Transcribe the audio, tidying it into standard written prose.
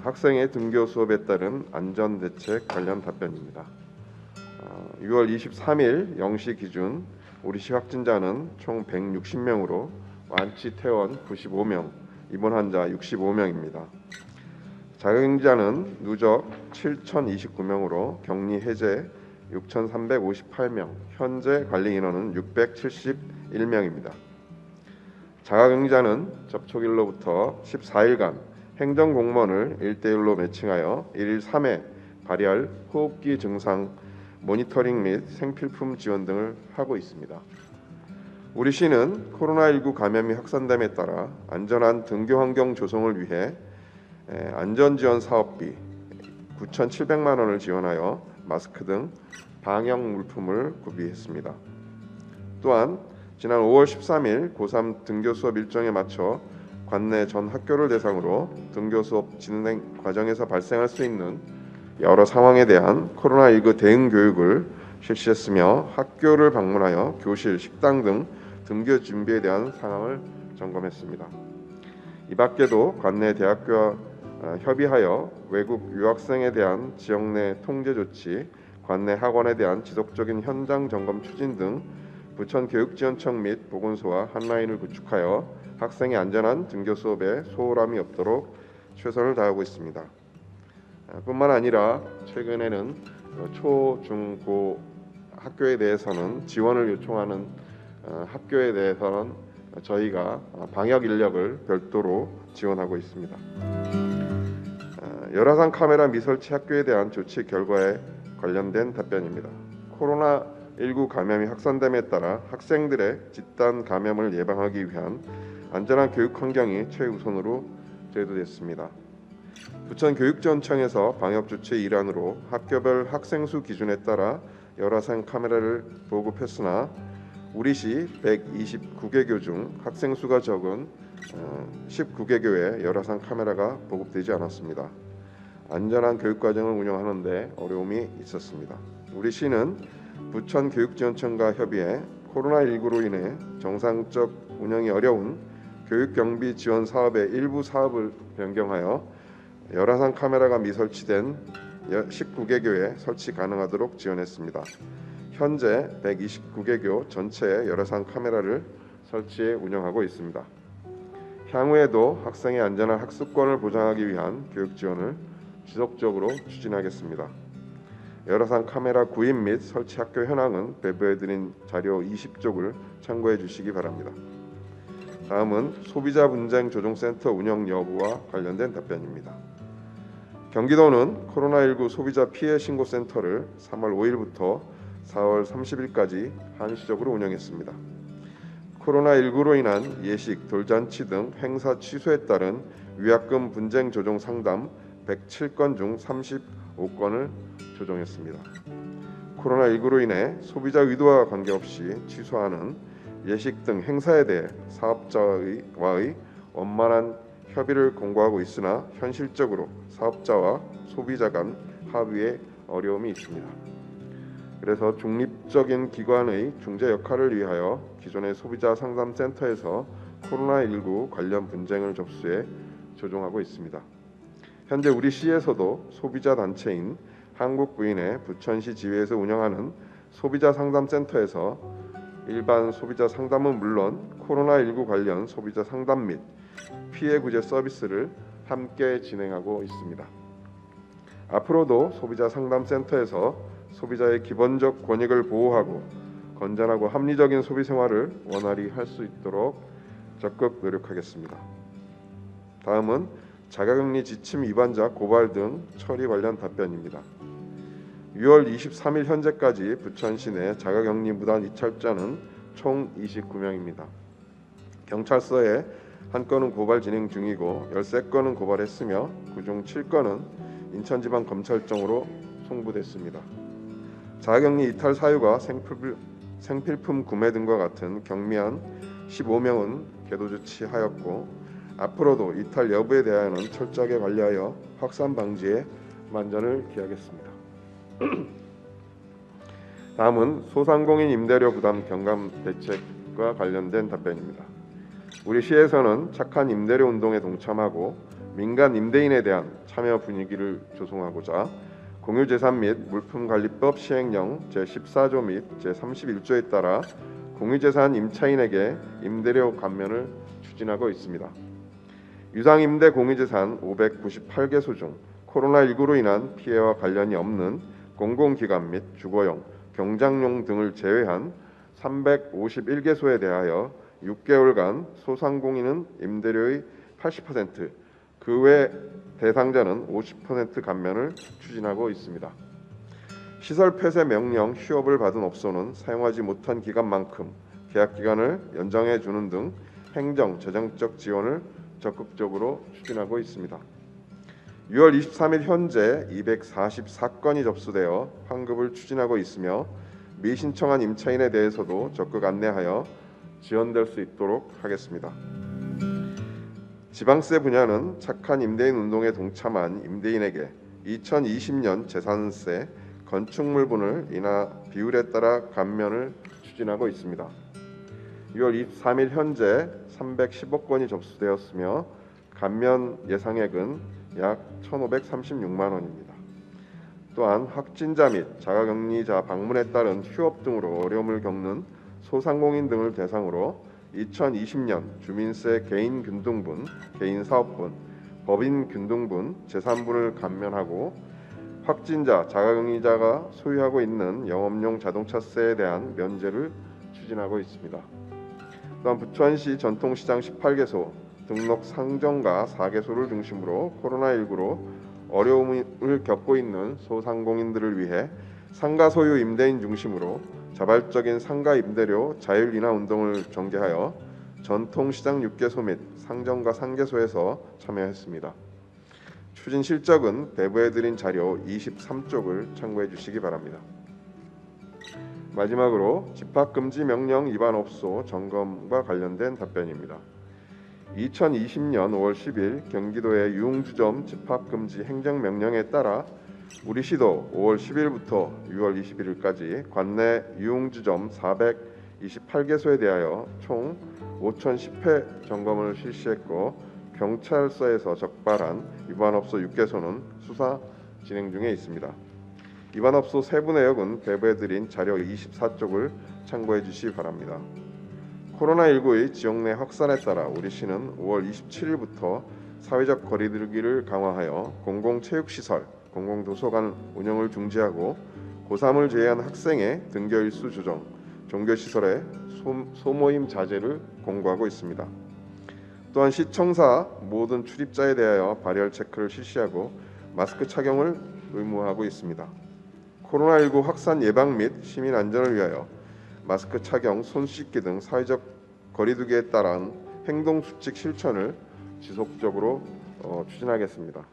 학생의 등교 수업에 따른 안전대책 관련 답변입니다. 6월 23일 0시 기준 우리시 확진자는 총 160명으로 완치 퇴원 95명, 입원 환자 65명입니다. 자가격리자는 누적 7,029명으로 격리 해제 6,358명, 현재 관리 인원은 671명입니다. 자가격리자는 접촉일로부터 14일간 행정공무원을 1대1로 매칭하여 1일 3회 발휘할 호흡기 증상 모니터링 및 생필품 지원 등을 하고 있습니다. 우리 시는 코로나19 감염이 확산됨에 따라 안전한 등교 환경 조성을 위해 안전지원 사업비 9,700만 원을 지원하여 마스크 등 방역 물품을 구비했습니다. 또한 지난 5월 13일 고3 등교 수업 일정에 맞춰 관내 전 학교를 대상으로 등교 수업 진행 과정에서 발생할 수 있는 여러 상황에 대한 코로나19 대응 교육을 실시했으며 학교를 방문하여 교실, 식당 등 등교 준비에 대한 상황을 점검했습니다. 이 밖에도 관내 대학교와 협의하여 외국 유학생에 대한 지역 내 통제 조치, 관내 학원에 대한 지속적인 현장 점검 추진 등 부천교육지원청 및 보건소와 한라인을 구축하여 학생의 안전한 등교 수업에 소홀함이 없도록 최선을 다하고 있습니다. 뿐만 아니라 최근에는 초, 중, 고 학교에 대해서는 지원을 요청하는 학교에 대해서는 저희가 방역 인력을 별도로 지원하고 있습니다. 열화상 카메라 미설치 학교에 대한 조치 결과에 관련된 답변입니다. 코로나19 감염이 확산됨에 따라 학생들의 집단 감염을 예방하기 위한 안전한 교육 환경이 최우선으로 제도됐습니다. 부천교육지원청에서 방역 조치의 일환으로 학교별 학생 수 기준에 따라 열화상 카메라를 보급했으나 우리시 129개교 중 학생 수가 적은 19개교에 열화상 카메라가 보급되지 않았습니다. 안전한 교육 과정을 운영하는 데 어려움이 있었습니다. 우리 시는 부천교육지원청과 협의해 코로나19로 인해 정상적 운영이 어려운 교육경비 지원 사업의 일부 사업을 변경하여 열화상 카메라가 미설치된 19개교에 설치 가능하도록 지원했습니다. 현재 129개교 전체에 열화상 카메라를 설치해 운영하고 있습니다. 향후에도 학생의 안전한 학습권을 보장하기 위한 교육 지원을 지속적으로 추진하겠습니다. 열화상 카메라 구입 및 설치 학교 현황은 배부해드린 자료 20쪽을 참고해 주시기 바랍니다. 다음은 소비자 분쟁 조정센터 운영 여부와 관련된 답변입니다. 경기도는 코로나19 소비자 피해 신고센터를 3월 5일부터 4월 30일까지 한시적으로 운영했습니다. 코로나19로 인한 예식, 돌잔치 등 행사 취소에 따른 위약금 분쟁 조정 상담 107건 중 35건을 조정했습니다. 코로나19로 인해 소비자 의도와 관계없이 취소하는 예식 등 행사에 대해 사업자와의 원만한 협의를 권고하고 있으나 현실적으로 사업자와 소비자 간 합의에 어려움이 있습니다. 그래서 중립적인 기관의 중재 역할을 위하여 기존의 소비자 상담센터에서 코로나19 관련 분쟁을 접수해 조정하고 있습니다. 현재 우리 시에서도 소비자 단체인 한국부인회 부천시 지회에서 운영하는 소비자 상담센터에서 일반 소비자 상담은 물론 코로나19 관련 소비자 상담 및 피해 구제 서비스를 함께 진행하고 있습니다. 앞으로도 소비자 상담센터에서 소비자의 기본적 권익을 보호하고 건전하고 합리적인 소비 생활을 원활히 할 수 있도록 적극 노력하겠습니다. 다음은 자가격리 지침 위반자 고발 등 처리 관련 답변입니다. 6월 23일 현재까지 부천시 내 자가격리 무단 이찰자는 총 29명입니다. 경찰서에 1건은 고발 진행 중이고 13건은 고발했으며 그중 7건은 인천지방검찰청으로 송부됐습니다. 자가격리 이탈 사유가 생필품 구매 등과 같은 경미한 15명은 계도 조치하였고 앞으로도 이탈 여부에 대하여는 철저하게 관리하여 확산 방지에 만전을 기하겠습니다. 다음은 소상공인 임대료 부담 경감 대책과 관련된 답변입니다. 우리 시에서는 착한 임대료 운동에 동참하고 민간 임대인에 대한 참여 분위기를 조성하고자 공유재산 및 물품관리법 시행령 제14조 및 제31조에 따라 공유재산 임차인에게 임대료 감면을 추진하고 있습니다. 유상임대 공유재산 598개소 중 코로나19로 인한 피해와 관련이 없는 공공기관 및 주거용, 경장용 등을 제외한 351개소에 대하여 6개월간 소상공인은 임대료의 80%, 그 외 대상자는 50% 감면을 추진하고 있습니다. 시설 폐쇄 명령 휴업을 받은 업소는 사용하지 못한 기간만큼 계약 기간을 연장해 주는 등 행정, 재정적 지원을 적극적으로 추진하고 있습니다. 6월 23일 현재 244건이 접수되어 환급을 추진하고 있으며 미신청한 임차인에 대해서도 적극 안내하여 지원될 수 있도록 하겠습니다. 지방세 분야는 착한 임대인 운동에 동참한 임대인에게 2020년 재산세, 건축물분을 인하 비율에 따라 감면을 추진하고 있습니다. 6월 23일 현재 310억 건이 접수되었으며 감면 예상액은 약 1,536만 원입니다. 또한 확진자 및 자가격리자 방문에 따른 휴업 등으로 어려움을 겪는 소상공인 등을 대상으로 2020년 주민세 개인균등분, 개인사업분, 법인균등분, 재산분을 감면하고 확진자, 자가격리자가 소유하고 있는 영업용 자동차세에 대한 면제를 추진하고 있습니다. 또한 부천시 전통시장 18개소, 등록 상점가 4개소를 중심으로 코로나19로 어려움을 겪고 있는 소상공인들을 위해 상가 소유 임대인 중심으로 자발적인 상가 임대료 자율 인하 운동을 전개하여 전통시장 6개소 및 상점가 3개소에서 참여했습니다. 추진 실적은 배부해드린 자료 23쪽을 참고해 주시기 바랍니다. 마지막으로 집합금지 명령 위반 업소 점검과 관련된 답변입니다. 2020년 5월 10일 경기도의 유흥주점 집합금지 행정명령에 따라 우리 시도 5월 10일부터 6월 21일까지 관내 유흥주점 428개소에 대하여 총 5,010회 점검을 실시했고 경찰서에서 적발한 위반업소 6개소는 수사 진행 중에 있습니다. 위반업소 세부 내역은 배부해드린 자료 24쪽을 참고해 주시기 바랍니다. 코로나19의 지역 내 확산에 따라 우리 시는 5월 27일부터 사회적 거리두기를 강화하여 공공체육시설, 공공도서관 운영을 중지하고 고3을 제외한 학생의 등교 일수 조정, 종교시설의 소모임 자제를 공고하고 있습니다. 또한 시청사 모든 출입자에 대하여 발열 체크를 실시하고 마스크 착용을 의무화하고 있습니다. 코로나19 확산 예방 및 시민 안전을 위하여 마스크 착용, 손 씻기 등 사회적 거리두기에 따른 행동 수칙 실천을 지속적으로 추진하겠습니다.